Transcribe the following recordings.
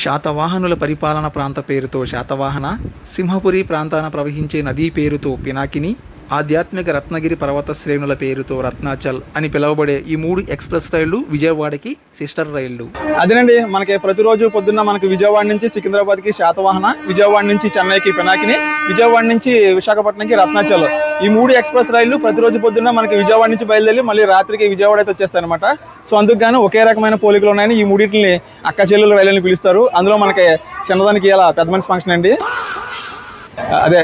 శాతవాహనుల పరిపాలన ప్రాంత పేరుతో శాతవాహన, సింహపురి ప్రాంతాన ప్రవహించే నదీ పేరుతో పినాకిని, ఆధ్యాత్మిక రత్నగిరి పర్వత శ్రేణుల పేరుతో రత్నాచల్ అని పిలువబడే ఈ 3 ఎక్స్ప్రెస్ రైళ్లు విజయవాడకి సిస్టర్ రైళ్లు. అదేనండి, మనకి ప్రతిరోజు పొద్దున్న మనకి విజయవాడ నుంచి సికింద్రాబాద్కి శాతవాహన, విజయవాడ నుంచి చెన్నైకి పినాకిని, విజయవాడ నుంచి విశాఖపట్నంకి రత్నాచల్, ఈ 3 ఎక్స్ప్రెస్ రైళ్లు ప్రతిరోజు పొద్దున్న మనకి విజయవాడ నుంచి బయలుదేరి మళ్ళీ రాత్రికి విజయవాడ అయితే వచ్చేస్తాయి అనమాట. సో అందుకు గాను ఒకే రకమైన పోలికలు ఉన్నాయని ఈ 3 అక్క చెల్లెలు రైళ్ళని పిలుస్తారు. అందులో మనకి చిన్నదానికి ఇలా పెద్ద మనిషి ఫంక్షన్ అండి. అదే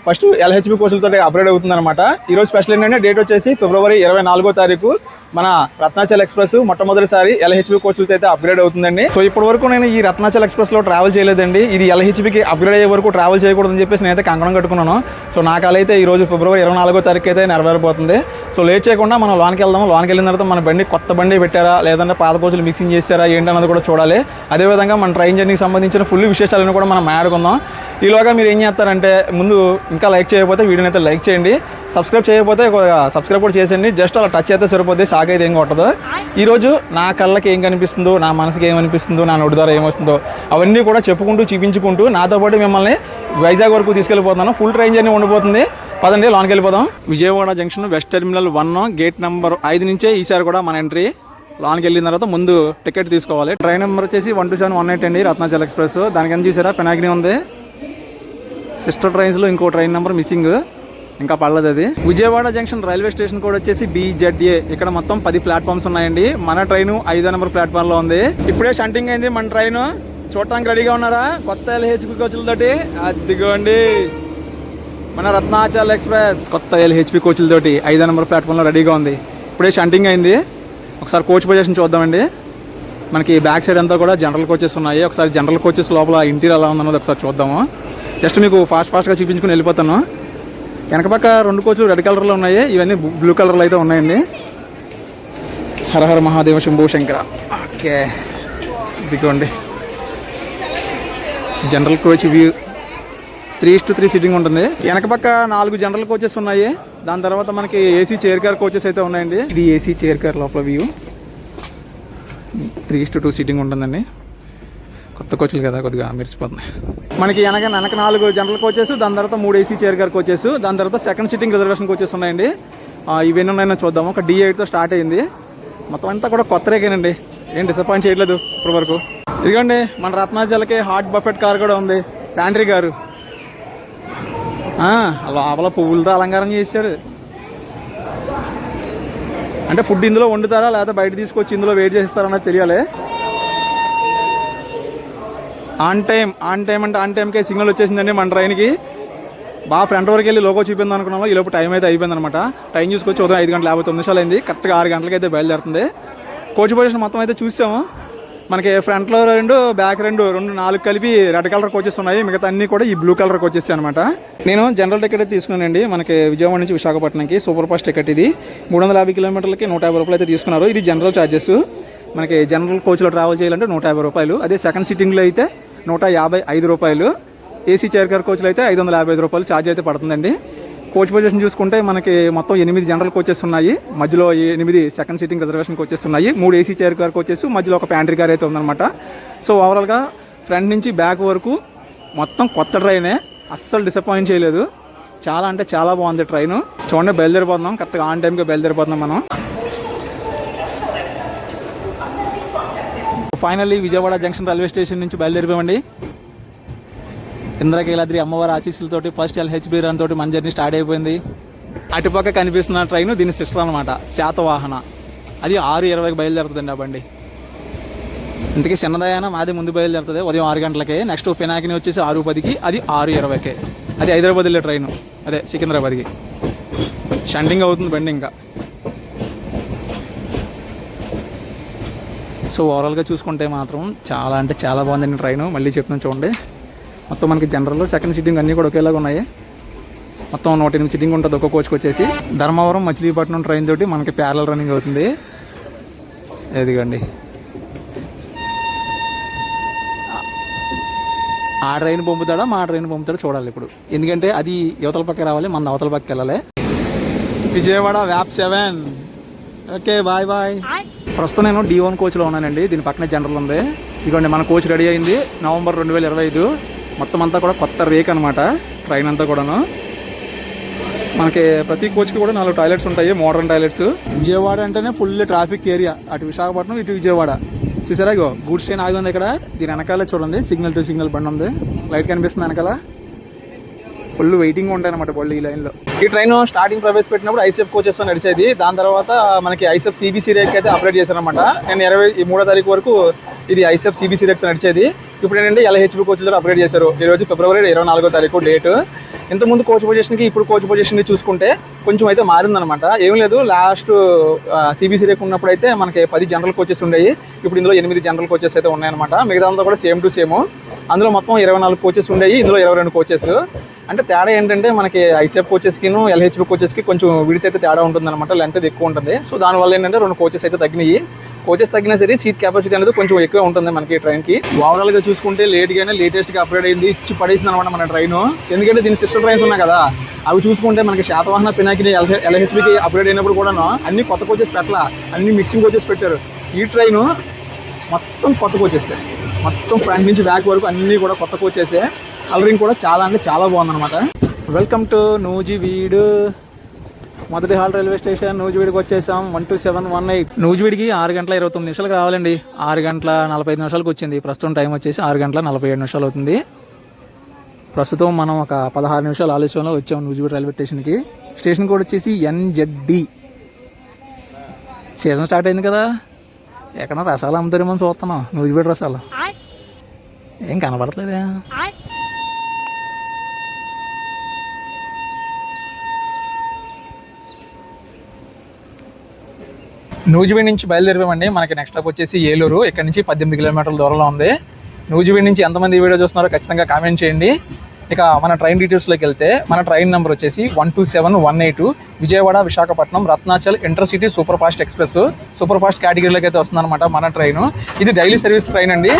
ఫస్ట్ LHB కోచ్లతో అప్గ్రేడ్ అవుతుంది అనమాట. ఈరోజు స్పెషల్ ఏంటంటే డేట్ వచ్చేసి ఫిబ్రవరి 24వ తారీఖు మన రత్నాచల్ ఎక్స్ప్రెస్ మొట్టమొదటిసారి LHB కోచ్లతో అయితే అప్గ్రేడ్ అవుతుందండి. సో ఇప్పటి వరకు నేను ఈ రత్నాచల్ ఎక్స్ప్రెస్లో ట్రావెల్ చేయలేదండి. ఇది LHBకి అప్గ్రేడ్ అయ్యే వరకు ట్రావెల్ చేయకూడదని చెప్పేసి నేనైతే కంకణం కట్టుకున్నాను. సో నాకు అలా అయితే ఈరోజు ఫిబ్రవరి 24వ తారీఖు అయితే నెరవేరబోతుంది. సో లేట్ చేయకుండా మనం లోనికి వెళ్దాము. లోనికి వెళ్ళిన తర్వాత మన బండి కొత్త బండి పెట్టారా లేదంటే పాత కోచ్లు మిక్సింగ్ చేశారా ఏంటన్నది కూడా చూడాలి. అదేవిధంగా మన ట్రైన్ జర్నీకి సంబంధించిన ఫుల్ విశేషాలను కూడా మనం మాట్లాడుకుందాం. ఈలోగా మీరు ఏం చేస్తారంటే ముందు ఇంకా లైక్ చేయకపోతే వీడియోని అయితే లైక్ చేయండి, సబ్స్క్రైబ్ చేయకపోతే సబ్స్క్రైబ్ కూడా చేసేయండి. జస్ట్ అలా టచ్ అయితే సరిపోతే షాక్ అయితే ఏం కొట్టదు. ఈరోజు నా కళ్ళకి ఏం కనిపిస్తుందో, నా మనసుకి ఏమనిపిస్తుందో, నా నోటి ద్వారా ఏమొస్తుందో అవన్నీ కూడా చెప్పుకుంటూ చూపించుకుంటూ నాతో పాటు మిమ్మల్ని వైజాగ్ వరకు తీసుకెళ్ళిపోతున్నాను. ఫుల్ ట్రైన్ జర్నీ ఉండిపోతుంది. పదండి లోనికి వెళ్ళిపోదాం. Vijayawada junction west terminal 1 gate number 5 నుంచే ఈసారి కూడా మన ఎంట్రీ. లోనికి వెళ్ళిన తర్వాత ముందు టికెట్ తీసుకోవాలి. ట్రైన్ నెంబర్ వచ్చేసి 12718 అండి, రత్నాచల్ ఎక్స్ప్రెస్. దానికన్నా చూసారా పినాకిని ఉంది. సిస్టర్ ట్రైన్స్లో ఇంకో ట్రైన్ నెంబర్ మిస్సింగ్, ఇంకా పడలేదు అది. విజయవాడ జంక్షన్ రైల్వే స్టేషన్ కూడా వచ్చేసి BZA. ఇక్కడ మొత్తం 10 ప్లాట్ఫామ్స్ ఉన్నాయండి. మన ట్రైన్ 5వ నెంబర్ ప్లాట్ఫామ్లో ఉంది. ఇప్పుడే షంటింగ్ అయింది మన ట్రైన్. చూడటానికి రెడీగా ఉన్నారా కొత్త LHB కోచ్లతోటి? అదిగోండి మన రత్నాచల్ ఎక్స్ప్రెస్ కొత్త LHB కోచ్లతోటి 5వ నెంబర్ ప్లాట్ఫామ్లో రెడీగా ఉంది. ఇప్పుడే షంటింగ్ అయింది. ఒకసారి కోచ్ పొజిషన్ చూద్దామండి. మనకి బ్యాక్ సైడ్ అంతా కూడా జనరల్ కోచెస్ ఉన్నాయి. ఒకసారి జనరల్ కోచెస్ లోపల ఇంటీరియర్ ఎలా ఉందన్నది ఒకసారి చూద్దాము. జస్ట్ మీకు ఫాస్ట్గా చూపించుకుని వెళ్ళిపోతాను. వెనక పక్క 2 కోచ్లు రెడ్ కలర్లో ఉన్నాయి, ఇవన్నీ బ్లూ కలర్లో అయితే ఉన్నాయండి. హరహర మహాదేవ శంభో శంకర. ఓకే, ఇదిగోండి జనరల్ కోచ్ వ్యూ. 3:3 సీటింగ్ ఉంటుంది. వెనక పక్క 4 జనరల్ కోచెస్ ఉన్నాయి. దాని తర్వాత మనకి AC చైర్ కార్ కోచెస్ అయితే ఉన్నాయండి. ఇది AC చైర్ కార్ లోపల వ్యూ. 3:2 సీటింగ్ ఉంటుందండి. కొత్త కోచ్లు కదా కొద్దిగా మెరిసిపోతుంది. మనకి వెనక 4 జనరల్ కోచెస్, దాని తర్వాత 3 AC చైర్ కార్ కోచెస్, దాని తర్వాత సెకండ్ సిట్టింగ్ రిజర్వేషన్ కోచెస్ ఉన్నాయండి. ఇవన్నీ ఉన్నాయని చూద్దాము. ఒక D8తో స్టార్ట్ అయింది. మొత్తం అంతా కూడా కొత్త రేగేనండి, ఏం డిసప్పాయింట్ చేయట్లేదు ఇప్పటి వరకు. ఇదిగోండి మన రత్నాచల్కి హాట్ బఫెట్ కార్ కూడా ఉంది. ప్యాంట్రీ కారు లోపల పువ్వులతో అలంకారం చేశారు. అంటే ఫుడ్ ఇందులో వండుతారా లేకపోతే బయట తీసుకొచ్చి ఇందులో వెయిట్ చేస్తారన్నది తెలియాలి. ఆన్ టైం అంటే ఆన్ టైంకే సిగ్నల్ వచ్చేసిందండి మన ట్రైన్కి. బాగా ఫ్రంట్ వరకు వెళ్ళి లోగో చూపిందాం అనుకున్నాము. ఈ లోపు టైం అయితే అయిపోయింది అనమాట. టైం చూసుకొచ్చి ఉదయం 5:59 నిమిషాలు అయింది. కరెక్ట్గా 6 గంటలకి అయితే బయలుదేరుతుంది. కోచ్ పొజిషన్ మొత్తం అయితే చూసాము. మనకి ఫ్రంట్లో 2, బ్యాక్ 2, 4 కలిపి రెడ్ కలర్ కోచెస్ ఉన్నాయి. మిగతా అన్నీ కూడా ఈ బ్లూ కలర్ కోచెస్ అనమాట. నేను జనరల్ టికెట్ అయితే తీసుకున్నానండి. మనకి విజయవాడ నుంచి విశాఖపట్నంకి సూపర్ ఫాస్ట్ టికెట్. ఇది 350 కిలోమీటర్లకి 150 రూపాయలు అయితే తీసుకున్నారు. ఇది జనరల్ ఛార్జెస్. మనకి జనరల్ కోచ్లో ట్రావెల్ చేయాలంటే 150 రూపాయలు. అదే సెకండ్ సిట్టింగ్లో అయితే 155 రూపాయలు. AC చైర్ కార్ కోచ్లో అయితే 555 రూపాయలు ఛార్జ్ అయితే పడుతుందండి. కోచ్ పొజిషన్ చూసుకుంటే మనకి మొత్తం 8 జనరల్ కోచెస్ ఉన్నాయి. మధ్యలో 8 సెకండ్ సిట్టింగ్ రిజర్వేషన్ కోచెస్ ఉన్నాయి. 3 AC చైర్ కార్ కోచెస్, మధ్యలో ఒక ప్యాంట్రీ కార్ అయితే ఉందన్నమాట. సో ఓవరాల్గా ఫ్రంట్ నుంచి బ్యాక్ వరకు మొత్తం కొత్త ట్రైనే, అస్సలు డిసప్పాయింట్ చేయలేదు. చాలా అంటే చాలా బాగుంది ట్రైన్. చూడండి బయలుదేరిపోతున్నాం, కరెక్ట్గా ఆన్ టైంకి బయలుదేరిపోతున్నాం మనం. Finally Vijayawada junction railway station నుంచి బయలుదేరిపోయామండి. ఇంద్రకీలాద్రి అమ్మవారి ఆశీస్సులతోటి ఫస్ట్ LHB రన్ తోటి మన జర్నీ స్టార్ట్ అయిపోయింది. అటుపక్క కనిపిస్తున్న ట్రైన్ దీని సిస్టర్ అనమాట, శాతవాహన. అది 6:20కి బయలుదేరుతుందండి ఆ బండి. ఇంతకీ చిన్నదయాన మాది ముందు బయలుదేరుతుంది ఉదయం 6 గంటలకే. నెక్స్ట్ పినాకిని వచ్చేసి 6:10కి, అది 6:20కి. అది హైదరాబాద్ వెళ్ళే ట్రైన్, అదే సికింద్రాబాద్కి. షంటింగ్ అవుతుంది బండి ఇంకా. సో ఓవరాల్గా చూసుకుంటే మాత్రం చాలా అంటే చాలా బాగుందండి ట్రైన్. మళ్ళీ చెప్తున్నాను చూడండి. మొత్తం మనకి జనరల్ సెకండ్ సిట్టింగ్ అన్నీ కూడా ఒకేలాగా ఉన్నాయి. మొత్తం 108 సిట్టింగ్ ఉంటుంది ఒక్క కోచ్కి వచ్చేసి. ధర్మవరం మచిలీపట్నం ట్రైన్ తోటి మనకి ప్యారలల్ రన్నింగ్ అవుతుంది. ఎదిగండి ఆ ట్రైన్ పంపుతాడా మా ట్రైన్ పంపుతాడో చూడాలి ఇప్పుడు. ఎందుకంటే అది యువతల పక్క రావాలి, మన అవతల పక్కకి వెళ్ళాలి. విజయవాడ వ్యాప్ 7. Okay bye bye. ప్రస్తుతం నేను D1 కోచ్లో ఉన్నానండి. దీని పక్కనే జనరల్ ఉంది. ఇదిగోండి మన కోచ్ రెడీ అయింది నవంబర్ 2025. మొత్తం అంతా కూడా కొత్త రేక్ అనమాట ట్రైన్ అంతా కూడాను. మనకి ప్రతి కోచ్కి కూడా 4 టాయిలెట్స్ ఉంటాయి, మోడర్న్ టాయిలెట్స్. విజయవాడ అంటేనే ఫుల్ ట్రాఫిక్ ఏరియా, అటు విశాఖపట్నం ఇటు విజయవాడ. చూసారా ఇగో గూడ్స్ ట్రైన్ ఆగి ఉంది ఇక్కడ. దీని వెనకాల చూడండి సిగ్నల్ టు సిగ్నల్ బండి ఉంది, లైట్ కనిపిస్తుంది వెనకాల. ఫుల్ వెయిటింగ్ ఉంటాయి అనమాట బళ్ళు ఈ లైన్లో. ఈ ట్రైన్ స్టార్టింగ్ ప్రవేశపెట్టినప్పుడు ఐసెఫ్ కోచెస్ నడిచేది. దాని తర్వాత మనకి ఐసెఫ్ సిబిసి రేక్ అయితే అప్డేట్ చేశారనమాట. నేను 23వ తారీఖు వరకు ఇది ఐసెఫ్ సిబిసి రేక్ నడిచేది. ఇప్పుడు ఏంటంటే LHB కోచ్లు అప్డేట్ చేశారు. ఈరోజు ఫిబ్రవరి 24వ తారీఖు డేట్. ఇంతకుముందు కోచ్ పొజిషన్కి ఇప్పుడు కోచ్ పొజిషన్కి చూసుకుంటే కొంచెం అయితే మారిందనమాట. ఏం లేదు, లాస్ట్ సిబిసి రేక్ ఉన్నప్పుడు అయితే మనకి 10 జనరల్ కోచెస్ ఉండేవి. ఇప్పుడు ఇందులో 8 జనరల్ కోచెస్ అయితే ఉన్నాయన్నమాట. మిగతా అంతా కూడా సేమ్ టు సేమ్. అందులో మొత్తం 24 కోచెస్ ఉండేవి, ఇందులో 22 కోచెస్. అంటే తేడా ఏంటంటే మనకి ఐసెఫ్ కోచెస్కిను LHB కోచెస్కి కొంచెం విడితే అయితే తేడా ఉంటుందన్నమాట, లెంత్ అయితే ఎక్కువ ఉంటుంది. సో దానివల్ల ఏంటంటే 2 కోచెస్ అయితే తగ్గినాయి. కోచెస్ తగ్గినా సరే సీట్ కెపాసిటీ అనేది కొంచెం ఎక్కువ ఉంటుంది మనకి ట్రైన్కి. ఓవరాల్గా చూసుకుంటే లేటెస్ట్గా అప్గ్రేడ్ అయింది, ఇచ్చి పడేసింది అనమాట మన ట్రైన్. ఎందుకంటే దీని సిస్టర్ ట్రైన్స్ ఉన్నాయి కదా, అవి చూసుకుంటే మనకి శాతవాహన పినాకిని LHBకి అప్గ్రేడ్ అయినప్పుడు కూడా అన్ని కొత్త కోచెస్ పెట్టాల, అన్ని మిక్సింగ్ కోచెస్ పెట్టారు. ఈ ట్రైన్ మొత్తం కొత్త కోచెస్, మొత్తం ఫ్రంట్ నుంచి బ్యాక్ వరకు అన్నీ కూడా కొత్త కోచెసే. కలరింగ్ కూడా చాలా అంటే చాలా బాగుందన్నమాట. Welcome to Nuzvid. మొదటి హాల్ రైల్వే స్టేషన్ నూజివీడికి వచ్చేసాం. 12718. నూజివీడికి 6 గంటల 29 నిమిషాలకు రావాలండి. 6 గంటల 45 నిమిషాలకు వచ్చింది. ప్రస్తుతం టైం వచ్చేసి 6 గంటల 47 నిమిషాలు అవుతుంది. ప్రస్తుతం మనం ఒక 16 నిమిషాల ఆలస్యంలో వచ్చాం నూజివీడు రైల్వే స్టేషన్కి. స్టేషన్ కోడ్ వచ్చేసి NZD. సీజన్ స్టార్ట్ అయింది కదా, ఎక్కడ రసాలు అమ్ముతారేమో చూస్తున్నాం. నూజివీడు రసాలు ఏం కనబడట్లేదా? నూజివీడు నుంచి బయలుదేరిపోయామండి. మనకి నెక్స్ట్ స్టాప్ వచ్చేసి ఏలూరు. ఇక్కడ నుంచి 18 కిలోమీటర్ల దూరంలో ఉంది. నూజివీడు నుంచి ఎంతమంది ఈ వీడియో చూస్తున్నారో ఖచ్చితంగా కామెంట్ చేయండి. ఇక మన ట్రైన్ డీటెయిల్స్లోకి వెళ్తే మన ట్రైన్ నెంబర్ వచ్చేసి 12718 Vijayawada Visakhapatnam Ratnachal intercity super fast express. Super fast కేటగిరీలోకి అయితే వస్తుందన్నమాట మన ట్రైన్. ఇది డైలీ సర్వీస్ ట్రైన్ అండి.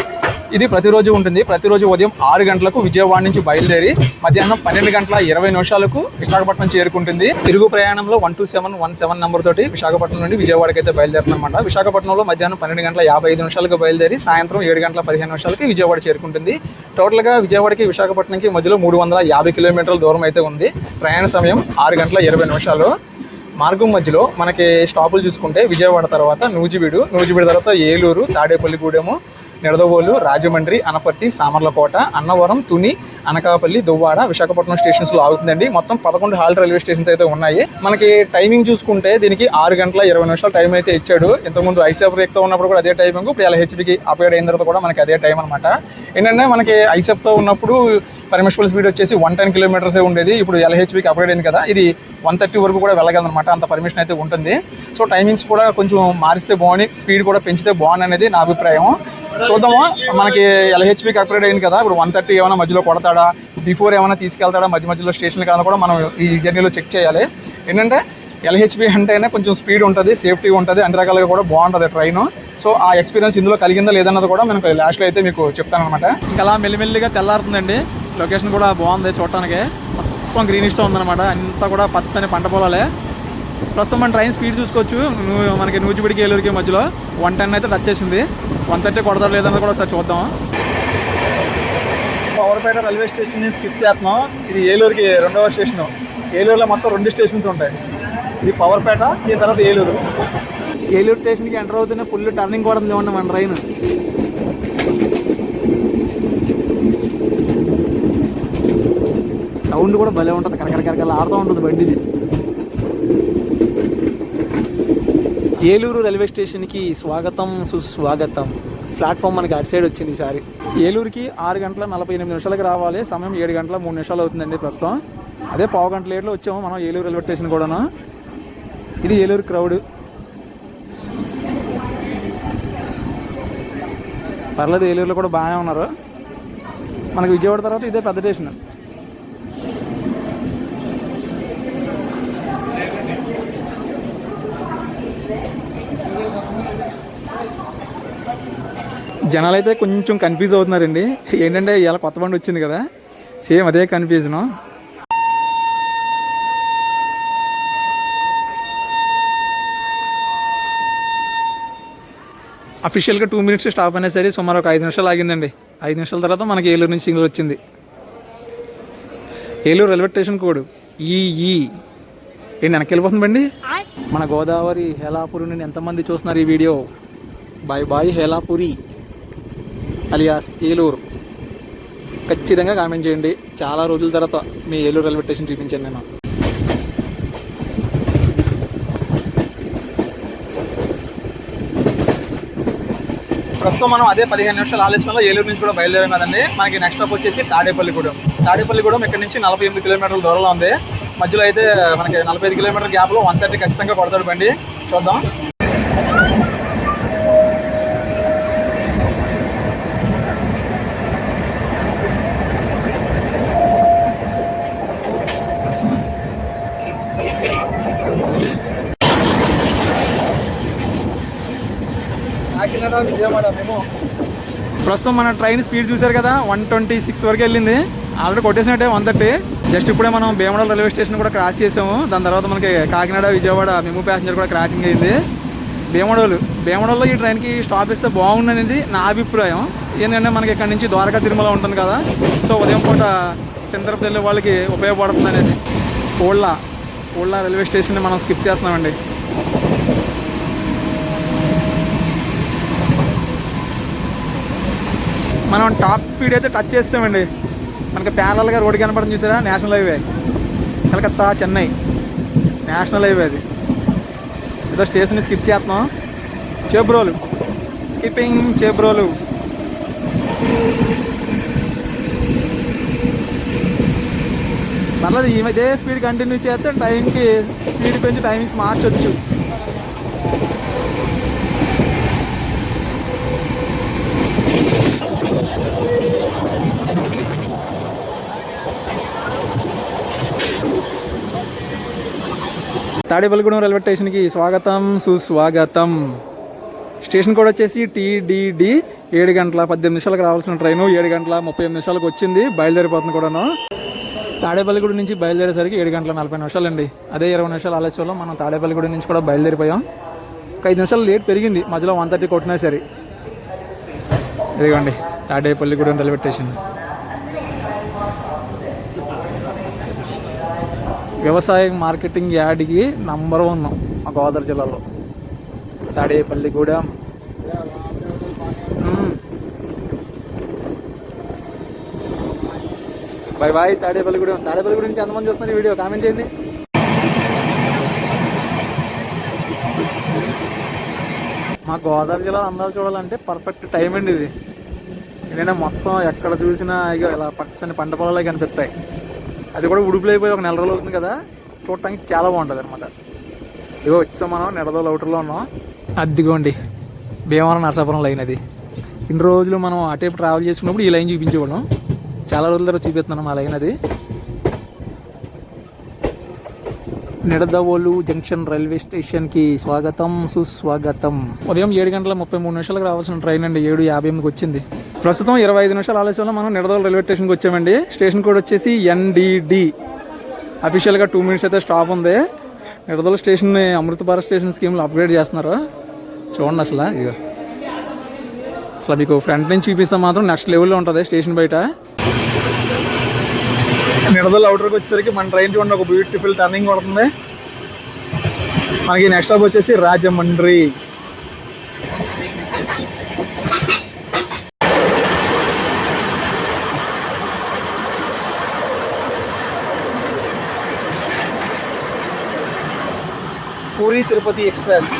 ఇది ప్రతిరోజు ఉంటుంది. ప్రతిరోజు ఉదయం 6 గంటలకు విజయవాడ నుంచి బయలుదేరి మధ్యాహ్నం 12 గంటల 20 నిమిషాలకు విశాఖపట్నం చేరుకుంటుంది. తిరుగు ప్రయాణంలో 12717 నెంబర్ తోటి విశాఖపట్నం నుండి విజయవాడకి అయితే బయలుదేరుతుందన్నమాట. విశాఖపట్నంలో మధ్యాహ్నం 12 గంటల 55 నిమిషాలకు బయలుదేరి సాయంత్రం 7 గంటల 15 నిమిషాలకి విజయవాడ చేరుకుంటుంది. టోటల్గా విజయవాడకి విశాఖపట్నంకి మధ్యలో 350 కిలోమీటర్ల దూరం అయితే ఉంది. ప్రయాణ సమయం 6 గంటల 20 నిమిషాలు. మార్గం మధ్యలో మనకి స్టాపులు చూసుకుంటే విజయవాడ తర్వాత నూజివీడు తర్వాత ఏలూరు, తాడేపల్లిగూడెము, నిడదవోలు, రాజమండ్రి, అనపర్తి, సామర్లకోట, అన్నవరం, తుని, అనకాపల్లి, దువ్వాడ, విశాఖపట్నం స్టేషన్స్లో ఆగుతుందండి. మొత్తం 11 హాల్ రైల్వే స్టేషన్స్ అయితే ఉన్నాయి. మనకి టైమింగ్ చూసుకుంటే దీనికి 6 గంటల 20 నిమిషాల టైం అయితే ఇచ్చాడు. ఇంతకుముందు ఐసెఫ్ రేక్తో ఉన్నప్పుడు కూడా అదే టైమింగ్, ఇప్పుడు LHBకి అప్గ్రేడ్ అయిన తర్వాత కూడా మనకి అదే టైం అనమాట. ఏంటంటే మనకి ఐసెఫ్తో ఉన్నప్పుడు పర్మిషబుల్ స్పీడ్ వచ్చేసి 110 కిలోమీటర్సే ఉండేది. ఇప్పుడు LHBకి అప్గ్రేడ్ అయింది కదా, ఇది 130 వరకు కూడా వెళ్ళగలనమాట. అంత పర్మిషన్ అయితే ఉంటుంది. సో టైమింగ్స్ కూడా కొంచెం మారిస్తే బాగుంది, స్పీడ్ కూడా పెంచితే బాగుంది అనేది నా అభిప్రాయం. చూద్దాము. మనకి LHBకి అప్గ్రేడ్ అయింది కదా, ఇప్పుడు 130 ఏమైనా మధ్యలో కొడతాడా, బిఫోర్ ఏమైనా తీసుకెళ్తాడా, మధ్యలో స్టేషన్లు కదా కూడా మనం ఈ జర్నీలో చెక్ చేయాలి. ఏంటంటే LHB అంటేనే కొంచెం స్పీడ్ ఉంటుంది, సేఫ్టీ ఉంటుంది, అన్ని రకాలుగా కూడా బాగుంటుంది ట్రైన్. సో ఆ ఎక్స్పీరియన్స్ ఇందులో కలిగిందా లేదన్నది కూడా మనకు లాస్ట్లో అయితే మీకు చెప్తాను అనమాట. ఇంకా అలా మెల్లిమెల్లిగా తెల్లారుతుందండి. లొకేషన్ కూడా బాగుంది చూడటానికి, మొత్తం గ్రీనిష్తో ఉందన్నమాట. అంతా కూడా పచ్చని పంట పొలాలే. ప్రస్తుతం మన ట్రైన్ స్పీడ్ చూసుకోవచ్చు. మనకి నూజివీడికి ఏలూరుకి మధ్యలో 110 అయితే టచ్ చేసింది. 130 కొడతారు లేదన్నది కూడా ఒకసారి చూద్దాం. పవర్పేట రైల్వే స్టేషన్ స్కిప్ చేస్తున్నాం. ఇది ఏలూరుకి 2వ స్టేషన్. ఏలూరులో మొత్తం 2 స్టేషన్స్ ఉంటాయి. ఇది పవర్పేట, దీని తర్వాత ఏలూరు. ఏలూరు స్టేషన్కి ఎంటర్ అవుతూనే ఫుల్ టర్నింగ్ కూడా ఉంది మన ట్రైన్. సౌండ్ కూడా భలే ఉంటుంది, కరకరకరకల ఆడుతూ ఉంటుంది బండిది. ఏలూరు రైల్వే స్టేషన్కి స్వాగతం సుస్వాగతం. ప్లాట్ఫామ్ మనకి అటు సైడ్ వచ్చింది ఈసారి. ఏలూరుకి 6 గంటల 48 నిమిషాలకు రావాలి. సమయం 7 గంటల 3 నిమిషాలు అవుతుందండి ప్రస్తుతం. అదే పావు గంట లేట్లో వచ్చాము మనం ఏలూరు రైల్వే స్టేషన్ కూడాను. ఇది ఏలూరు క్రౌడ్. పర్లేదు, ఏలూరులో కూడా బాగానే ఉన్నారు. మనకి విజయవాడ తర్వాత ఇదే పెద్ద స్టేషన్. జనాలు అయితే కొంచెం కన్ఫ్యూజ్ అవుతున్నారండి. ఏంటంటే ఇలా కొత్త బండి వచ్చింది కదా, సేమ్ అదే కన్ఫ్యూజను. అఫీషియల్గా 2 minutes స్టాప్ అయినా సరే సుమారు ఒక 5 నిమిషాలు ఆగిందండి. 5 నిమిషాల తర్వాత మనకి ఏలూరు నుంచి సింగిల్ వచ్చింది. Eluru railway station code EE. ఏంటి వెనక్కి వెళ్ళిపోతుంది బండి. మన గోదావరి హేలాపురి నుండి ఎంతమంది చూస్తున్నారు ఈ video? Bye bye Helapuri alias Eluru. ఖచ్చితంగా కామెంట్ చేయండి. చాలా రోజుల తర్వాత మీ ఏలూరు రైల్వే స్టేషన్ చూపించాను నేను. ప్రస్తుతం మనం అదే 15 నిమిషాల ఆలస్యంలో ఏలూరు నుంచి కూడా బయలుదేరాం కదండి. మనకి నెక్స్ట్ స్టాప్ వచ్చేసి తాడేపల్లిగూడెం. తాడేపల్లిగూడెం ఇక్కడ నుంచి 48 కిలోమీటర్ల దూరంలో ఉంది. మధ్యలో అయితే మనకి 45 కిలోమీటర్ల గ్యాప్లో 130 ఖచ్చితంగా కొడతాడు బండి. చూద్దాం. ప్రస్తుతం మన ట్రైన్ స్పీడ్ చూశారు కదా, 126 వరకు వెళ్ళింది. ఆల్రెడీ కొట్టేసినట్టే 130. జస్ట్ ఇప్పుడే మనం భీమవరం రైల్వే స్టేషన్ కూడా క్రాస్ చేసాము. దాని తర్వాత మనకి కాకినాడ విజయవాడ మెమూ ప్యాసింజర్ కూడా క్రాసింగ్ అయింది. భీమవరంలో ఈ ట్రైన్కి స్టాప్ ఇస్తే బాగుండనేది నా అభిప్రాయం. ఏంటంటే మనకి ఇక్కడ నుంచి ద్వారకా తిరుమల ఉంటుంది కదా, సో ఉదయం పూట చంద్రపతి వెళ్ళే వాళ్ళకి ఉపయోగపడుతుంది అనేది. ఓళ్ళ రైల్వే స్టేషన్ని మనం స్కిప్ చేస్తున్నామండి. మనం టాప్ స్పీడ్ అయితే టచ్ చేస్తామండి. మనకి ప్యారల్గా రోడ్డు కనపడుతుంది చూసారా, national highway Calcutta Chennai national highway. అది ఏదో స్టేషన్ స్కిప్ చేస్తున్నాం. చేబ్రోలు స్కిప్పింగ్ చేబ్రోలు. పర్లేదు, ఇదే స్పీడ్ కంటిన్యూ చేస్తే టైంకి స్పీడ్ పెంచి టైమింగ్స్ మార్చొచ్చు. తాడేపల్లిగూడెం రైల్వే స్టేషన్కి స్వాగతం సుస్వాగతం. స్టేషన్ కూడా వచ్చేసి TDD. 7 గంటల 18 నిమిషాలకు రావాల్సిన ట్రైను 7 గంటల 38 నిమిషాలకు వచ్చింది. బయలుదేరిపోతుంది కూడాను. తాడేపల్లిగూడెం నుంచి బయలుదేరేసరికి 7 గంటల 40 నిమిషాలు అండి. అదే 20 నిమిషాల ఆలస్యంలో మనం తాడేపల్లిగూడెం నుంచి కూడా బయలుదేరిపోయాం. ఒక 5 నిమిషాలు లేట్ పెరిగింది, మధ్యలో 130 కొట్టినా సరే. ఇదిగోండి తాడేపల్లిగూడెం రైల్వే స్టేషన్. వ్యవసాయ మార్కెటింగ్ యార్డ్కి నంబర్ 1 మా గోదావరి జిల్లాలో తాడేపల్లిగూడెం. Bye bye Tadepalligudem. తాడేపల్లిగూడెం నుంచి ఎంతమంది చూస్తున్నారు ఈ వీడియో కామెంట్ చేయండి. మా గోదావరి జిల్లా అందాలు చూడాలంటే పర్ఫెక్ట్ టైం అండి ఇది. ఎందుకంటే మొత్తం ఎక్కడ చూసినా ఇక ఇలా పచ్చని పంట పొలాలే కనిపిస్తాయి. అది కూడా ఉడుపులు అయిపోయి ఒక 4 రోజులు అవుతుంది కదా, చూడటానికి చాలా బాగుంటుంది అనమాట. ఇగో వచ్చాం మనం నిడదోలు అవుటర్లో ఉన్నాం. అదిగోండి భీమవరం నరసాపురం లైన్. అది ఇన్ని రోజులు మనం అటేపు ట్రావెల్ చేసుకున్నప్పుడు ఈ లైన్ చూపించేవాళ్ళం. చాలా రోజుల తర్వాత చూపిస్తున్నాం ఆ లైన్. అది నిడదవోలు జంక్షన్ రైల్వే స్టేషన్కి స్వాగతం సుస్వాగతం. ఉదయం 7 గంటల 33 నిమిషాలకు రావాల్సిన ట్రైన్ అండి 7:58కి వచ్చింది. ప్రస్తుతం 25 నిమిషాల ఆలస్యంలో మనం నిడదవోలు రైల్వే స్టేషన్కి వచ్చామండి. స్టేషన్ కోడ్ వచ్చేసి NDD. అఫీషియల్గా 2 minutes అయితే స్టాప్ ఉంది. నిడదవోలు స్టేషన్ని అమృత భారత్ స్టేషన్ స్కీమ్లో అప్గ్రేడ్ చేస్తున్నారు. చూడండి అసలు ఇక అసలు మీకు ఫ్రంట్ నుంచి చూపిస్తే మాత్రం నెక్స్ట్ లెవెల్లో ఉంటుంది స్టేషన్ బయట. నిడదోలు అవుటర్కి వచ్చేసరికి మన ట్రైన్ చూడండి ఒక బ్యూటిఫుల్ టర్నింగ్ కొడుతుంది. మనకి నెక్స్ట్ స్టాప్ వచ్చేసి Rajahmundry. Puri Tirupati express.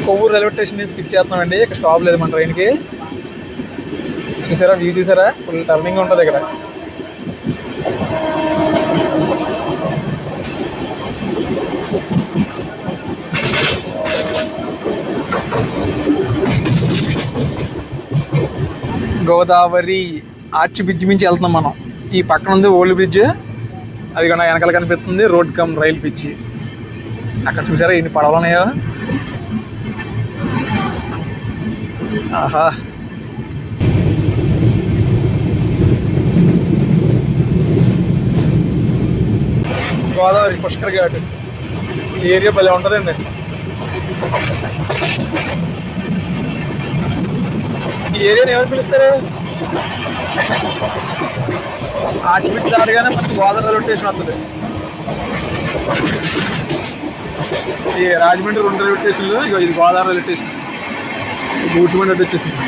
Kovvur railway station skip చేస్తున్నామండి. ఇక్కడ స్టాప్ లేదు మన ట్రైన్కి. చూసారా వ్యూ చూసారా, ఫుల్ టర్నింగ్ ఉంటుంది ఇక్కడ. గోదావరి ఆర్చ్ బ్రిడ్జ్ మించి వెళ్తున్నాం మనం. ఈ పక్కన ఉంది ఓల్డ్ బ్రిడ్జ్, అది కూడా వెనకాల కనిపిస్తుంది రోడ్ కమ్ రైల్ బ్రిడ్జ్. అక్కడ చూసారా ఎన్ని పడవలు ఉన్నాయో. ఆహా, గోదావరి పుష్కర్ ఘాట్ ఈ ఏరియా భలే ఉంటుందండి. ఈ ఏరియాని ఎవరు పిలుస్తారు? ఆర్చిబిట్ దాటగానే మనకి గోదావరి రైల్వే స్టేషన్ వస్తుంది. ఈ రాజమండ్రి 2 రైల్వే స్టేషన్లు, ఇక ఇది గోదావరి రైల్వే స్టేషన్. గూడ్స్ బండి వచ్చేసింది.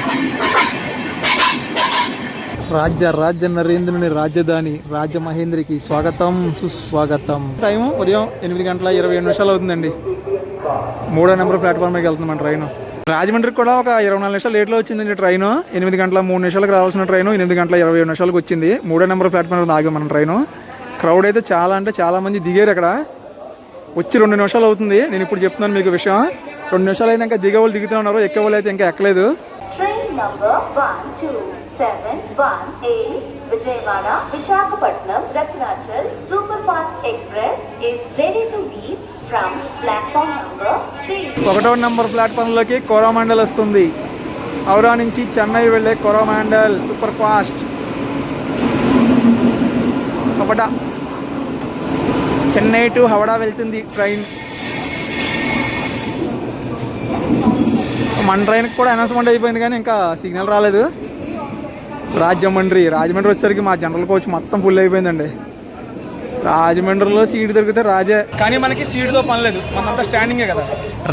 రాజ్య నరేంద్రుని రాజధాని రాజమహేంద్రికి స్వాగతం సుస్వాగతం. టైం ఉదయం 8:27 అవుతుందండి. 3వ నెంబర్ ప్లాట్ఫామ్కి వెళ్తుంది మన ట్రైన్. రాజమండ్రికి కూడా ఒక 24 నిమిషాలు లేట్లో వచ్చిందండి ట్రైన్. 8:03 రావాల్సిన ట్రైన్ 8:27 వచ్చింది. 3వ నెంబర్ ప్లాట్ఫామ్ ఆగాం మన ట్రైన్. క్రౌడ్ అయితే చాలా అంటే చాలా మంది దిగారు. అక్కడ వచ్చి 2 నిమిషాలు అవుతుంది. నేను ఇప్పుడు చెప్తున్నాను మీకు విషయం. 2 నిమిషాలు అయితే ఇంకా దిగే వాళ్ళు దిగుతూ ఉన్నారు, ఎక్కే వాళ్ళు అయితే ఇంకా ఎక్కలేదు. Vijayawada Visakhapatnam Ratnachal Superfast Express is ready to leave from platform number 3. 1వ నెంబర్ ప్లాట్ఫామ్లోకి కోరమాండల్ వస్తుంది. హౌరా నుంచి చెన్నై వెళ్ళే Coromandel super fast. Howrah Chennai to Howrah వెళ్తుంది ట్రైన్. మన ట్రైన్కి కూడా అనౌన్స్మెంట్ అయిపోయింది కానీ ఇంకా సిగ్నల్ రాలేదు. రాజమండ్రి వచ్చేసరికి మా జనరల్ కోచ్ మొత్తం ఫుల్ అయిపోయిందండి. రాజమండ్రిలో సీట్ దొరికితే రాజే, కానీ మనకి సీటుతో పని లేదు, మనంతా స్టాండింగే కదా.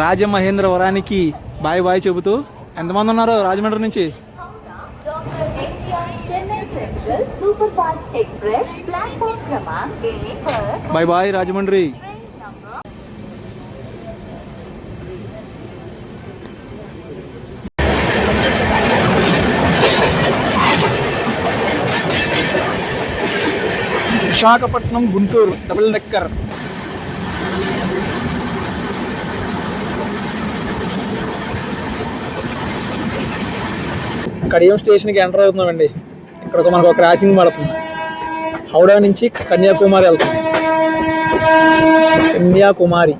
రాజమహేంద్రవరానికి బాయ్ చెబుతూ ఎంతమంది ఉన్నారు రాజమండ్రి నుంచి? Bye Rajahmundry. Visakhapatnam Guntur double decker. Kadiyam స్టేషన్కి ఎంటర్ అవుతున్నామండి. ఇక్కడ మనకు ఒక క్రాసింగ్ పడుతుంది. హౌడా నుంచి కన్యాకుమారి వెళ్తుంది. కన్యాకుమారి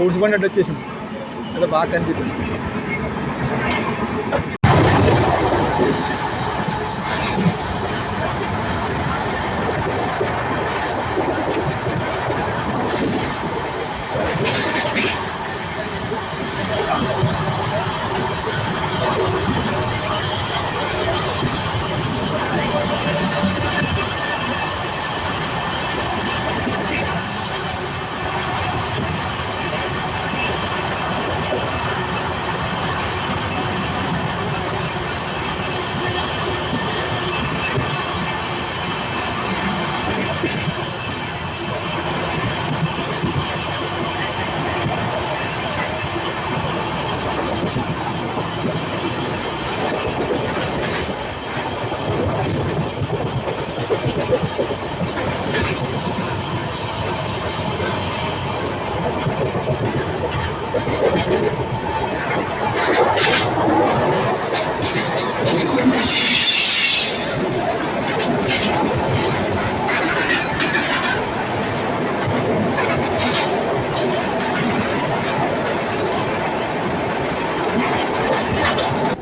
గూడ్స్ బండి వచ్చేసింది. అదే బాగా కనిపిస్తుంది.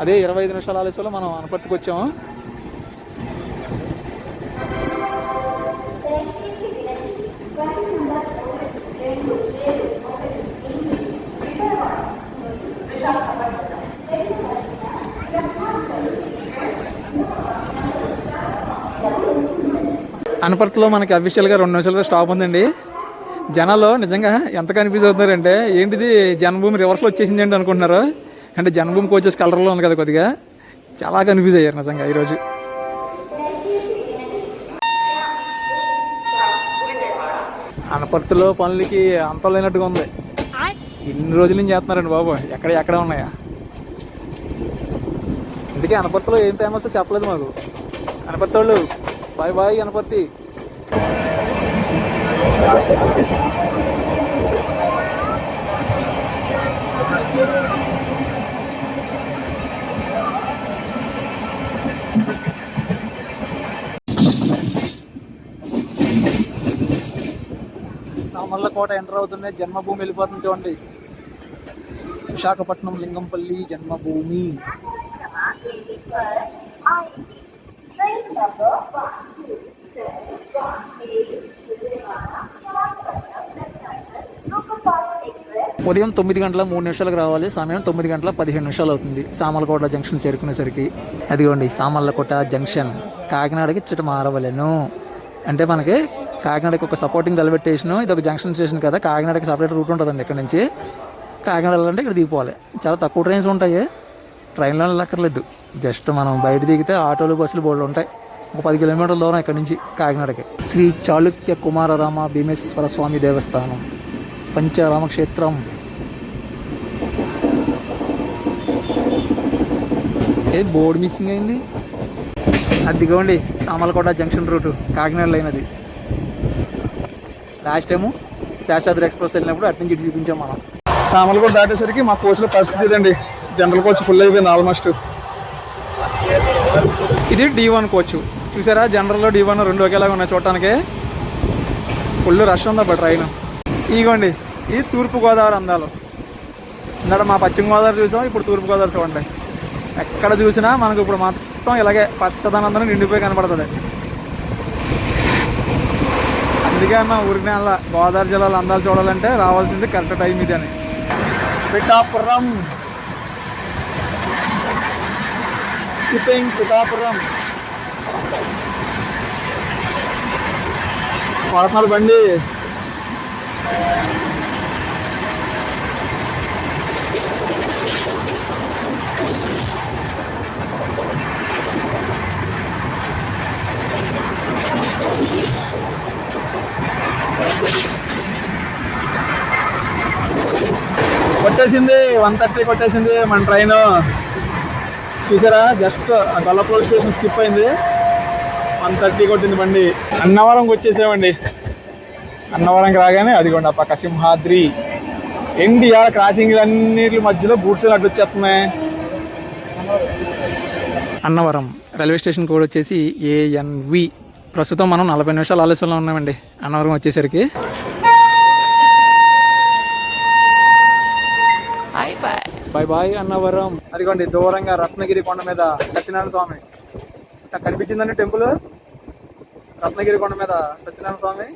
అదే 25 నిమిషాల ఆలస్యంలో మనం అనపర్తికి వచ్చాము. అనపర్తిలో మనకి అఫీషియల్గా 2 నిమిషాలతో స్టాప్ ఉందండి. జనాలు నిజంగా ఎంత కన్ఫ్యూజ్ అవుతున్నారంటే ఏంటిది జన్మభూమి రివర్స్లో వచ్చేసింది ఏంటి అనుకుంటున్నారు. అంటే జన్మభూమి కోచెస్ కలర్లో ఉంది కదా, కొద్దిగా చాలా కన్ఫ్యూజ్ అయ్యారు నిజంగా ఈరోజు. అనపర్తిలో పనులకి అంతం లేనట్టుగా ఉంది. ఇన్ని రోజుల నుంచి చేస్తున్నారండి బాబు, ఎక్కడ ఉన్నాయా. అందుకే అనపర్తిలో ఏం ఫేమస్ చెప్పలేదు మాకు. అనపర్తి వాళ్ళు బాయ్ అనపర్తి. సామర్లకోట ఎంటర్ అవుతుంది. జన్మభూమి వెళ్ళిపోతుంది చూడండి. విశాఖపట్నం లింగంపల్లి జన్మభూమి. ID. Train number 12718 Vijayawada, Visakhapatnam, Ratnachal, Superfast Express. ఉదయం 9 గంటల 3 నిమిషాలకు రావాలి. సమయం 9 గంటల 15 నిమిషాలు అవుతుంది సామర్లకోట జంక్షన్ చేరుకునేసరికి. అదిగోండి సామర్లకోట జంక్షన్. కాకినాడకి చిటమారవలెను అంటే మనకి కాకినాడకి ఒక సపోర్టింగ్ రైల్వే స్టేషన్, ఇది ఒక జంక్షన్ స్టేషన్ కదా. కాకినాడకి సపరేట్ రూట్ ఉంటుందండి. ఇక్కడ నుంచి కాకినాడ వెళ్ళాలంటే ఇక్కడ దిగిపోవాలి. చాలా తక్కువ ట్రైన్స్ ఉంటాయి, ట్రైన్లో వెళ్ళక్కర్లేదు. జస్ట్ మనం బయట దిగితే ఆటోలు బస్సులు బోర్డులు ఉంటాయి. ఒక 10 కిలోమీటర్ల దూరం ఇక్కడ నుంచి కాకినాడకి. శ్రీ చాళుక్య కుమారరామ భీమేశ్వర స్వామి దేవస్థానం, పంచరామక్షేత్రం. ఏది బోర్డు మిస్సింగ్ అయింది. అది దిగండి Samalkot junction route Kakinada line. అది లాస్ట్ టైము శేషాద్రి ఎక్స్ప్రెస్ వెళ్ళినప్పుడు అటు నుంచి ఇటు చూపించాం మనం. సామర్లకోట దాటేసరికి మా కోచ్లో పరిస్థితి ఇదండి. జనరల్ కోచ్ ఫుల్ అయిపోయింది ఆల్మోస్ట్. ఇది D1 కోచ్ చూసారా. జనరల్లో D1 రెండు ఒకేలాగా ఉన్నాయి చూడటానికి. ఫుల్ రష్ ఉంది అప్పుడు ట్రైన్. ఇదిగోండి ఇది తూర్పుగోదావరి అందాలు. ఇందాక మా పశ్చిమ గోదావరి చూసాం, ఇప్పుడు తూర్పుగోదావరి చూడండి. ఎక్కడ చూసినా మనకు ఇప్పుడు మొత్తం ఇలాగే పచ్చదనందరూ నిండిపోయి కనపడుతుంది. అందుకే అన్న ఊరికి అలా గోదావరి జిల్లాలో అందాలు చూడాలంటే రావాల్సింది కరెక్ట్ టైం ఇది అని. పిఠాపురం స్కిప్పింగ్ పిఠాపురం కొడతనాడు బండి. కొట్టేసింది 130 కొట్టేసింది మన ట్రైన్. చూసారా జస్ట్ గొల్లపూడి స్టేషన్ స్కిప్ అయింది. 130 కొట్టింది బండి. అన్నవరంకి వచ్చేసామండి. అన్నవరంకి రాగానే అదిగోండి ఆ పక్క సింహాద్రి. ఇండియా క్రాసింగ్ అన్నిటి మధ్యలో గూడ్స్ అడ్డు వచ్చేస్తున్నాయి. అన్నవరం రైల్వే స్టేషన్ కోడ్ వచ్చేసి ANV. ప్రస్తుతం మనం 40 నిమిషాలు ఆలస్యంలో ఉన్నామండి అన్నవరం వచ్చేసరికి. Bye bye Annavaram. అదిగోండి దూరంగా రత్నగిరి కొండ మీద సత్యనారాయణ స్వామి కనిపించిందండి టెంపుల్. రత్నగిరి కొండ మీద సత్యనారాయణ స్వామి,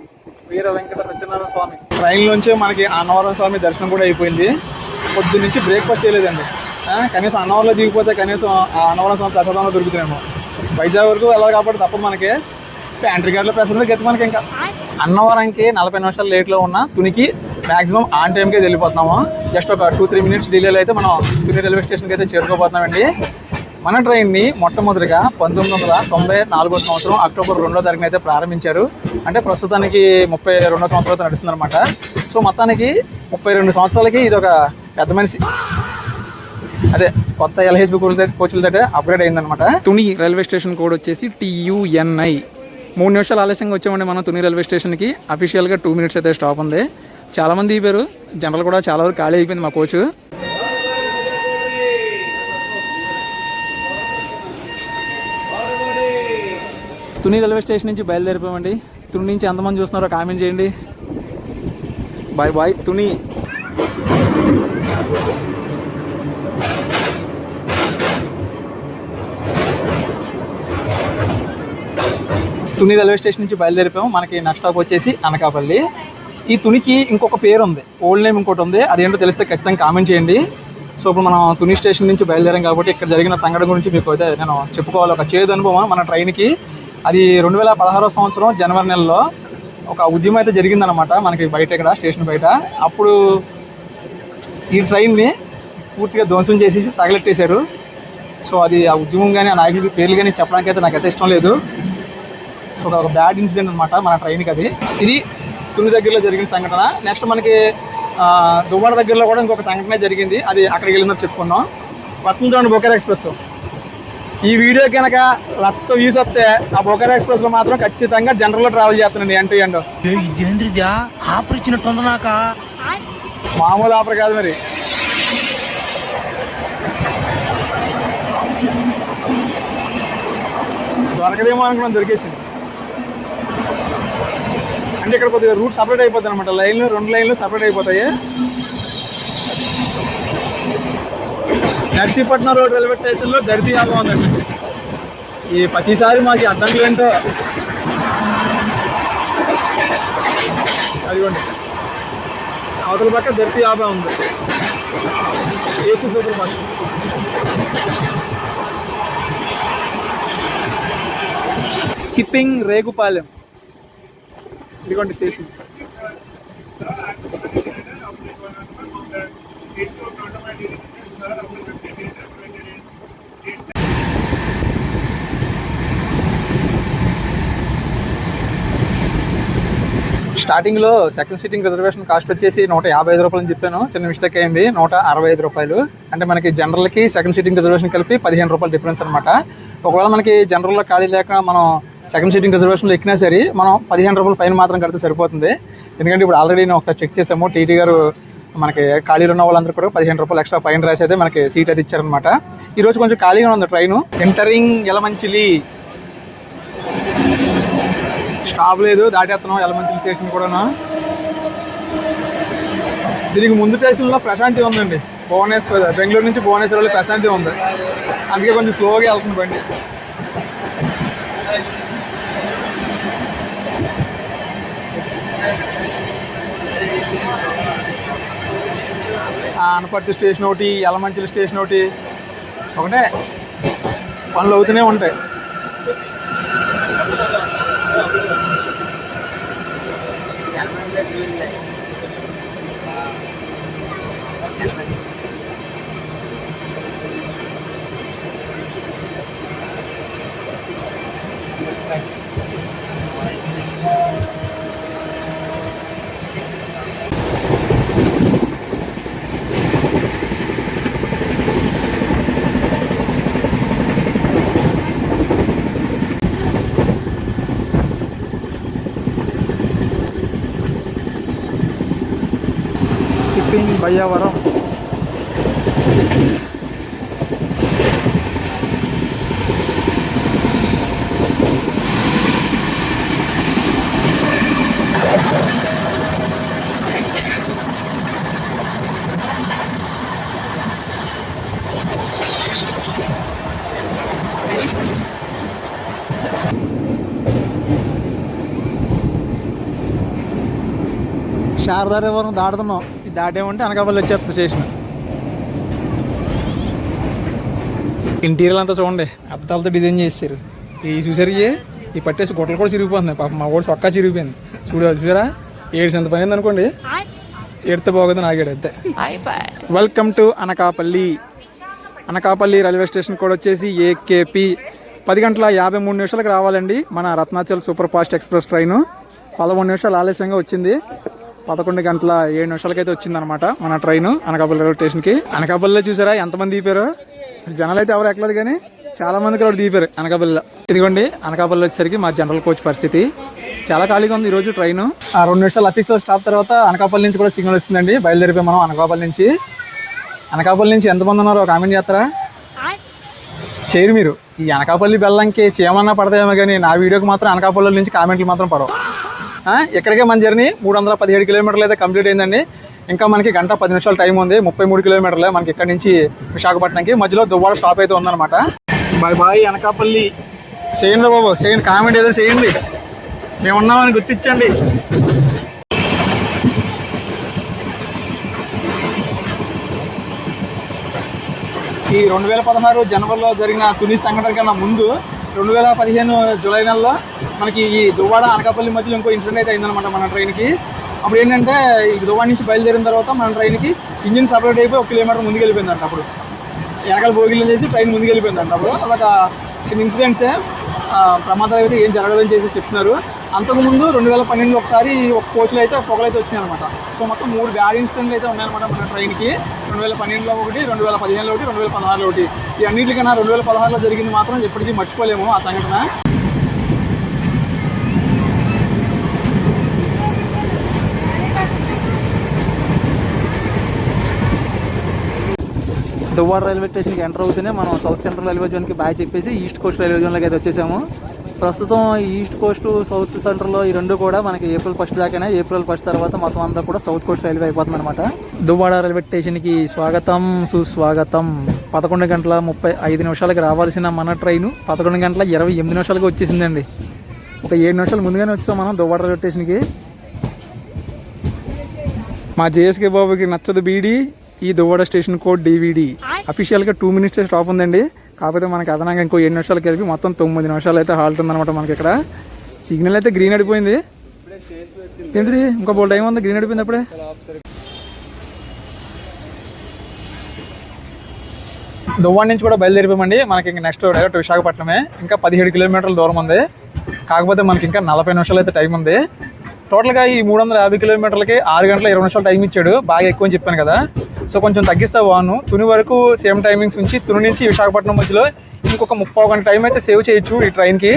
వీర వెంకట సత్యనారాయణ స్వామి. ట్రైన్ నుంచి మనకి అన్నవరం స్వామి దర్శనం కూడా అయిపోయింది. పొద్దు నుంచి బ్రేక్ఫాస్ట్ చేయలేదండి. కనీసం అన్నవరంలో దిగిపోతే కనీసం ఆ అన్నవరం స్వామి ప్రసాదంలో దొరుకుతున్నాము. వైజాగ్ వరకు వెళ్ళాలి కాబట్టి తప్ప మనకి ప్యాంట్రీ గార్డులో ప్రసాదం గతి మనకి. ఇంకా అన్నవరంకి 40 నిమిషాలు లేట్లో ఉన్న తునికి మ్యాక్సిమం ఆన్ టైంకే వెళ్ళిపోతున్నాము. జస్ట్ ఒక 2-3 మినిట్స్ డిలేలో అయితే మనం తుని రైల్వే స్టేషన్కి అయితే చేరుకోబోతున్నామండి. మన ట్రైన్ని మొట్టమొదటిగా 1994 సంవత్సరం అక్టోబర్ 2వ తారీఖున అయితే ప్రారంభించారు. అంటే ప్రస్తుతానికి 32వ సంవత్సరాలతో నడుస్తుంది అనమాట. సో మొత్తానికి 32 సంవత్సరాలకి ఇది ఒక పెద్ద మనిషి, అదే కొత్త LHB కోచ్లతో అప్గ్రేడ్ అయిందనమాట. తుని రైల్వే స్టేషన్ కోడ్ వచ్చేసి TUNI. 3 నిమిషాలు ఆలస్యంగా వచ్చామండి మనం తుని రైల్వే స్టేషన్కి. అఫీషియల్గా 2 మినిట్స్ అయితే స్టాప్ ఉంది. చాలామంది దిగారు, జనరల్ కూడా చాలా వరకు ఖాళీ అయిపోయింది మా కోచ్. తుని రైల్వే స్టేషన్ నుంచి బయలుదేరిపోయామండి. తుని నుంచి ఎంతమంది చూస్తున్నారో కామెంట్ చేయండి. Bye bye Tuni. Tuni railway station నుంచి బయలుదేరిపోయాము. మనకి నెక్స్ట్ స్టాప్ వచ్చేసి అనకాపల్లి. ఈ తునికి ఇంకొక పేరు ఉంది, ఓల్డ్ నేమ్ ఇంకోటి ఉంది. అదేంటో తెలిస్తే ఖచ్చితంగా కామెంట్ చేయండి. సో ఇప్పుడు మనం తుని స్టేషన్ నుంచి బయలుదేరాం కాబట్టి ఇక్కడ జరిగిన సంఘటన గురించి మీకు అయితే నేను చెప్పుకోవాలి. ఒక చేదు అనుభవం మన ట్రైన్కి. అది 2016 సంవత్సరం జనవరి నెలలో ఒక ఉద్యమం అయితే జరిగిందనమాట మనకి బయట, ఇక్కడ స్టేషన్ బయట. అప్పుడు ఈ ట్రైన్ని పూర్తిగా ధ్వంసం చేసేసి తగలెట్టేశారు. సో అది ఆ ఉద్యమం కానీ ఆ నాయకుడి పేర్లు కానీ చెప్పడానికి అయితే నాకైతే ఇష్టం లేదు. సో ఒక బ్యాడ్ ఇన్సిడెంట్ అనమాట మన ట్రైన్కి అది. ఇది తుని దగ్గరలో జరిగిన సంఘటన. నెక్స్ట్ మనకి దువ్వాడ దగ్గరలో కూడా ఇంకొక సంఘటన జరిగింది. అది అక్కడికి వెళ్ళిందో చెప్పుకున్నాం. రత్నచల్ బొకారో ఎక్స్ప్రెస్. ఈ వీడియో కనుక లక్ష వ్యూస్ వస్తే ఆ బొకారో ఎక్స్ప్రెస్లో మాత్రం ఖచ్చితంగా జనరల్లో ట్రావెల్ చేస్తున్నాను ఎండ్ టు ఎండ్. మామూలు ఆఫర్ కాదు మరి. దొరకదేమో అనుకున్నాం, దొరికేసింది. అంటే ఇక్కడ కొద్దిగా రూట్ సపరేట్ అయిపోతాయి అనమాట. లైన్లు 2 లైన్లు సపరేట్ అయిపోతాయి. నర్సీపట్నం రోడ్ రైల్వే స్టేషన్లో దర్తి యాగం ఉందండి. ఈ ప్రతిసారి మాకు అడ్డంకులు ఏంటో. అదిగోండి అవతల పక్క దర్పి 50 ఉంది, AC super fast. Skipping Regupalem, ఇదిగోండి స్టేషన్. స్టార్టింగ్లో సెకండ్ సీటింగ్ రిజర్వేషన్ కాస్ట్ వచ్చేసి 155 రూపాయలు అని చెప్పాను, చిన్న మిస్టేక్ అయింది, 165 రూపాయలు. అంటే మనకి జనరల్కి సెకండ్ సీటింగ్ రిజర్వేషన్ కలిపి 15 రూపాయలు డిఫరెన్స్ అనమాట. ఒకవేళ మనకి జనరల్లో ఖాళీ లేక మనం సెకండ్ సీటింగ్ రిజర్వేషన్లో ఎక్కినా సరే మనం 15 రూపాయలు పైన మాత్రం కడితే సరిపోతుంది. ఎందుకంటే ఇప్పుడు ఆల్రెడీ నేను ఒకసారి చెక్ చేసాము, టీటీ గారు మనకి ఖాళీలు ఉన్న వాళ్ళందరూ కూడా 15 రూపాయలు ఎక్స్ట్రా ఫైన్ రాసి అయితే మనకి సీట్ అది ఇచ్చారనమాట. ఈరోజు కొంచెం ఖాళీగా ఉంది ట్రైను. ఎంటరింగ్ యలమంచిలి, స్టాప్ లేదు, దాటేస్తున్నాం యలమంచిలి స్టేషన్ కూడాను. దీనికి ముందు స్టేషన్లో ప్రశాంతి ఉందండి, భువనేశ్వర్, బెంగళూరు నుంచి భువనేశ్వర్లో ప్రశాంతి ఉంది, అందుకే కొంచెం స్లోగా వెళ్తుంది బండి. అనపర్తి స్టేషన్ ఒకటి, యలమంచిలి స్టేషన్ ఒకటి, ఒకటే పనులు అవుతూనే ఉంటాయి. స్కిప్పింగ్ బయ్యావరం, శారదారేవరం దాడుతున్నాం. ఇది దాటేమంటే అనకాపల్లి వచ్చేస్తుంది స్టేషన్. ఇంటీరియర్ అంతా చూడండి, అద్దాలతో డిజైన్ చేశారు. ఈ చూసారు, ఈ పట్టేసి గుట్టలు కూడా చిరిగిపోతున్నాయి. పాప మా కూడా చొక్కా చిరిగిపోయింది. చూసారా, 7 పని అనుకోండి, ఏడితే బాగుంది నాగేడు అంతే. Welcome to Anakapalli. Anakapalli railway station కూడా వచ్చేసి ఏకేపీ. 10 గంటల 53 నిమిషాలకు రావాలండి మన Ratnachal super fast express train. 11 నిమిషాలు ఆలస్యంగా వచ్చింది, 11 గంటల 7 నిమిషాలకైతే వచ్చిందనమాట మన ట్రైన్ అనకాపల్లి రైల్వే స్టేషన్కి. అనకాపల్లిలో చూసారా ఎంతమంది దిగిపోయారు, జనాలు అయితే ఎవరు ఎక్కలేదు కానీ చాలా మంది కూడా దిగిపోయారు అనకాపల్లిలో. ఇదిగోండి అనకాపల్లి వచ్చేసరికి మా జనరల్ కోచ్ పరిస్థితి చాలా ఖాళీగా ఉంది ఈరోజు ట్రైన్. 2 నిమిషాలు అతిశో స్టాప్ తర్వాత అనకాపల్లి నుంచి కూడా సిగ్నల్ వస్తుందండి. బయలుదేరిపోయి మనం అనకాపల్లి నుంచి. అనకాపల్లి నుంచి ఎంతమంది ఉన్నారో కామెంట్ చేస్తారా? చేయరు మీరు. ఈ అనకాపల్లి బెల్లంకి చేయమన్నా పడతాయేమో కానీ నా వీడియోకి మాత్రం అనకాపల్లి నుంచి కామెంట్లు మాత్రం పడవు. ఇక్కడికే మన జర్నీ 317 కిలోమీటర్లు అయితే కంప్లీట్ అయిందండి. ఇంకా మనకి 1:10 నిమిషాలు టైం ఉంది. 33 కిలోమీటర్లే మనకి ఇక్కడ నుంచి విశాఖపట్నంకి. మధ్యలో దువ్వాడ స్టాప్ అయితే ఉందన్నమాట. Bye bye Anakapalli. చేయండి బాబు, చేయండి, కామెంట్ ఏదో చేయండి, మేము ఉన్నామని గుర్తించండి. ఈ 2016 జనవరిలో జరిగిన తుని సంఘటన కన్నా ముందు 2015 జూలై నెలలో మనకి ఈ దువ్వాడ అనకాపల్లి మధ్యలో ఇంకో ఇన్సిడెంట్ అయితే అయిందనమాట మన ట్రైన్కి. అప్పుడు ఏంటంటే ఈ దువ్వాడ నుంచి బయలుదేరిన తర్వాత మన ట్రైన్కి ఇంజిన్ సపరేట్ అయిపోయి 1 కిలోమీటర్ ముందుకు వెళ్ళిపోయిందంట. అప్పుడు వెనకాల బోగిలు చేసి ట్రైన్ ముందుకు వెళ్ళిపోయిందంట. అప్పుడు అదొక చిన్న ఇన్సిడెంట్సే, ప్రమాదాలు అయితే ఏం జరగదని చేసి చెప్తున్నారు. అంతకుముందు 2012 ఒకసారి ఒక కోచ్లో అయితే పొగలైతే వచ్చినాయి అనమాట. సో మొత్తం 3 గాడి ఇన్సిడెంట్లు అయితే ఉన్నాయన్నమాట మన ట్రైన్కి. 2012లో ఒకటి, 2015లో ఒకటి, 2016లో ఒకటి. ఈ అన్నింటికన్నా 2016లో జరిగింది మాత్రం ఎప్పటికీ మర్చిపోలేము ఆ సంఘటన. దువ్వాడ రైల్వే స్టేషన్కి ఎంటర్ అవుతూనే మనం సౌత్ సెంట్రల్ రైల్వే జోన్కి బాయ్ చెప్పేసి ఈస్ట్ కోస్ట్ రైల్వే జోన్లోకి అయితే వచ్చేసాము. ప్రస్తుతం ఈస్ట్ కోస్ట్ సౌత్ సెంట్రల్లో ఈ రెండు కూడా మనకి ఏప్రిల్ 1 దాకానే. ఏప్రిల్ 1 తర్వాత మొత్తం అంతా కూడా సౌత్ కోస్ట్ రైల్వే అయిపోతుంది అనమాట. దువ్వాడ రైల్వే స్టేషన్కి స్వాగతం సుస్వాగతం. 11:35 రావాల్సిన మన ట్రైను 11:28 వచ్చేసిందండి. ఒక 7 నిమిషాలు ముందుగానే వచ్చాం మనం దువ్వాడ రైల్వే స్టేషన్కి. మా జేఎస్కే బాబుకి నచ్చదు బీడీ, ఈ దువ్వాడ స్టేషన్ కోడ్ DVD. అఫీషియల్గా 2 మినిట్స్ స్టాప్ ఉందండి, కాకపోతే మనకి అదనంగా ఇంకో 7 నిమిషాలు కలిపి మొత్తం 9 నిమిషాలు అయితే హాల్ట్ ఉందన్నమాట. మనకి ఇక్కడ సిగ్నల్ అయితే గ్రీన్ అడిపోయింది. ఏంటిది ఇంకో బోల్ టైం ఉంది, గ్రీన్ అడిపోయింది అప్పుడే. దువ్వాడ నుంచి కూడా బయలుదేరిపోయామండి. మనకి ఇంకా నెక్స్ట్ డైరెక్ట్ విశాఖపట్నమే. ఇంకా 17 కిలోమీటర్ల దూరం ఉంది, కాకపోతే మనకి ఇంకా 40 నిమిషాలు అయితే టైం ఉంది. టోటల్గా ఈ 350 కిలోమీటర్లకి 6 గంటల 20 నిమిషాలు టైం ఇచ్చాడు. బాగా ఎక్కువ అని చెప్పాను కదా, సో కొంచెం తగ్గిస్తా బాను. తుని వరకు సేమ్ టైమింగ్స్ ఉంచి తుని నుంచి విశాఖపట్నం మధ్యలో ఇంకొక 30 గంట టైం అయితే సేవ్ చేయొచ్చు ఈ ట్రైన్కి.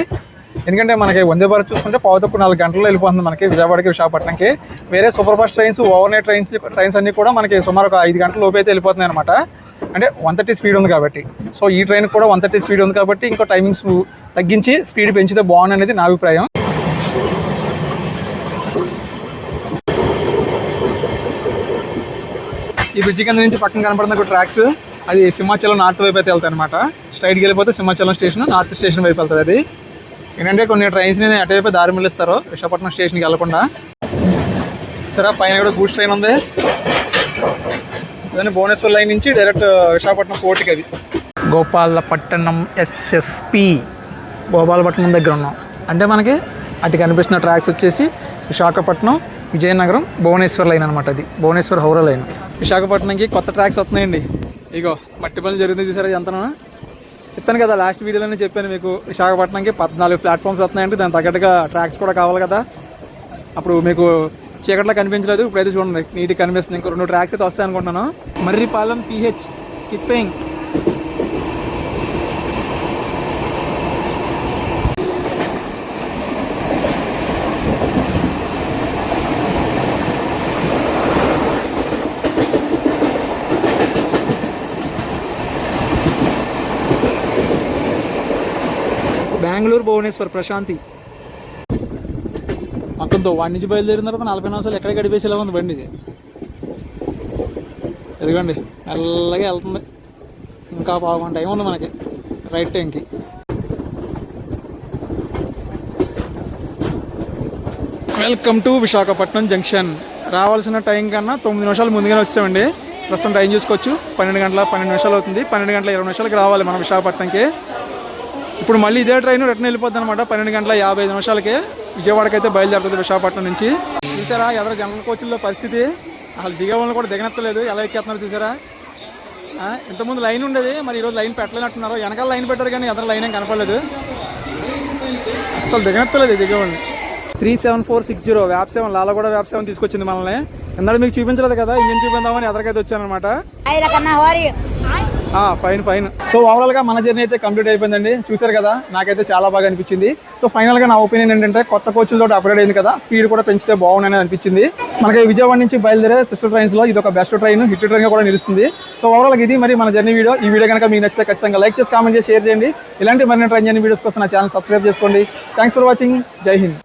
ఎందుకంటే మనకి వందే భారత్ చూసుకుంటే 3:15 గంటల్లో వెళ్ళిపోతుంది మనకి విజయవాడకి విశాఖపట్నంకి. వేరే super fast trains, over night trains అన్నీ కూడా మనకి సుమారు ఒక 5 గంటల లోపు అయితే వెళ్ళిపోతున్నాయి అనమాట. అంటే 130 స్పీడ్ ఉంది కాబట్టి. సో ఈ ట్రైన్ కూడా 130 స్పీడ్ ఉంది కాబట్టి ఇంకో టైమింగ్స్ తగ్గించి స్పీడ్ పెంచితే బాగుంది అనేది నా అభిప్రాయం. ఈ బ్రిడ్జ్ కింద నుంచి పక్కన కనపడుతున్న ట్రాక్స్, అది సింహాచలం నార్త్ వైపు అయితే వెళ్తాయి అనమాట. స్ట్రైట్కి వెళ్ళిపోతే సింహాచలం స్టేషన్, నార్త్ స్టేషన్ వైపు వెళ్తుంది. అది ఏంటంటే కొన్ని ట్రైన్స్ని అటువైపు దారి మళ్ళిస్తారు విశాఖపట్నం స్టేషన్కి వెళ్ళకుండా. సరే పైన కూడా గూడ్స్ ట్రైన్ ఉంది, అదే భువనేశ్వర్ లైన్ నుంచి డైరెక్ట్ విశాఖపట్నం పోర్టుకి. అది గోపాలపట్నం SSP గోపాలపట్నం దగ్గర ఉన్నాం. అంటే మనకి అటు కనిపిస్తున్న ట్రాక్స్ వచ్చేసి విశాఖపట్నం, విజయనగరం, భువనేశ్వర్ లైన్ అనమాట. అది భువనేశ్వర్ హౌరా లైన్. విశాఖపట్నంకి కొత్త ట్రాక్స్ వస్తున్నాయండి. ఇగో మట్టి పనులు జరుగుతుంది చూసారా ఎంతనా. చెప్పాను కదా లాస్ట్ వీడియోలోనే చెప్పాను మీకు, విశాఖపట్నంకి 14 ప్లాట్ఫామ్స్ వస్తున్నాయంటే దాని తగ్గట్టుగా ట్రాక్స్ కూడా కావాలి కదా. అప్పుడు మీకు చీకట్లో కనిపించలేదు, ఇప్పుడైతే చూడండి నీట్గా కనిపిస్తుంది. ఇంకో 2 ట్రాక్స్ అయితే వస్తాయి అనుకుంటున్నాను. Marripalem PH skipping. బెంగళూరు భువనేశ్వర్ ప్రశాంతి. మొత్తంతో వాడి నుంచి బయలుదేరిన తర్వాత 40 నిమిషాలు ఎక్కడ గడిపేసేలా ఉంది బండి. ఇది ఎదుగండి మెల్లగా వెళ్తుంది. ఇంకా 1/2 గంట టైం ఉంది మనకి రైట్ టైంకి. Welcome to Visakhapatnam junction. రావాల్సిన టైం కన్నా 9 నిమిషాలు ముందుగానే వచ్చామండి. ప్రస్తుతం టైం చూసుకోవచ్చు 12:12 నిమిషాలు అవుతుంది. 12:20 రావాలి మనం విశాఖపట్నంకి. ఇప్పుడు మళ్ళీ ఇదే ట్రైన్ రిటర్న్ వెళ్ళిపోద్ది అనమాట. 12:55 విజయవాడకి అయితే బయలుదేరుతుంది విశాఖపట్నం నుంచి. చూసారా ఎదురు జనరల్ కోచ్ల్లో పరిస్థితి, అసలు దిగే వాళ్ళని కూడా దిగనెత్తలేదు, ఎలా ఎక్కేస్తున్నారు చూసారా. ఇంతకుముందు లైన్ ఉండేది, మరి ఈరోజు లైన్ పెట్టలేనట్టున్నారు. వెనకాల లైన్ పెట్టారు కానీ ఎదురు లైన్ ఏం కనపడలేదు, అసలు దిగనెత్తలేదు దిగే వాళ్ళని. 37460 వ్యాప్7 లాలగూడ వ్యాప్7 తీసుకొచ్చింది మనల్ని. ఇందాక మీకు చూపించలేదు కదా, ఇంజన్ చూపిందామని ఎదరికైతే వచ్చాను అనమాట. ఫైన్. సో ఓవరాల్ గా మన జర్నీ అయితే కంప్లీట్ అయిపోయిందండి. చూసారు కదా, నాకైతే చాలా బాగా అనిపించింది. సో ఫైనల్ గా నా ఒపీనియన్ ఏంటంటే కొత్త కోచ్లతో అప్గ్రేడ్ అయింది కదా, స్పీడ్ కూడా పెంచితే బాగుందని అనిపించింది. మనకి విజయవాడ నుంచి బయలుదేరే సిస్టర్ ట్రైన్స్ లో ఇది ఒక బెస్ట్ ట్రైన్, హిట్ ట్రైన్ గా కూడా నిలుస్తుంది. సో ఓవరాల్ గా ఇది మరి మన జర్నీ వీడియో. ఈ వీడియో కనుక మీకు నచ్చితే ఖచ్చితంగా లైక్ చేసి కామెంట్ చేసి షేర్ చేయండి. ఇలాంటి మరిన్ని ట్రైన్ జర్నీ వీడియోస్ కోసం నా ఛానల్ సబ్స్క్రైబ్ చేసుకోండి. Thanks for watching. జై హింద్.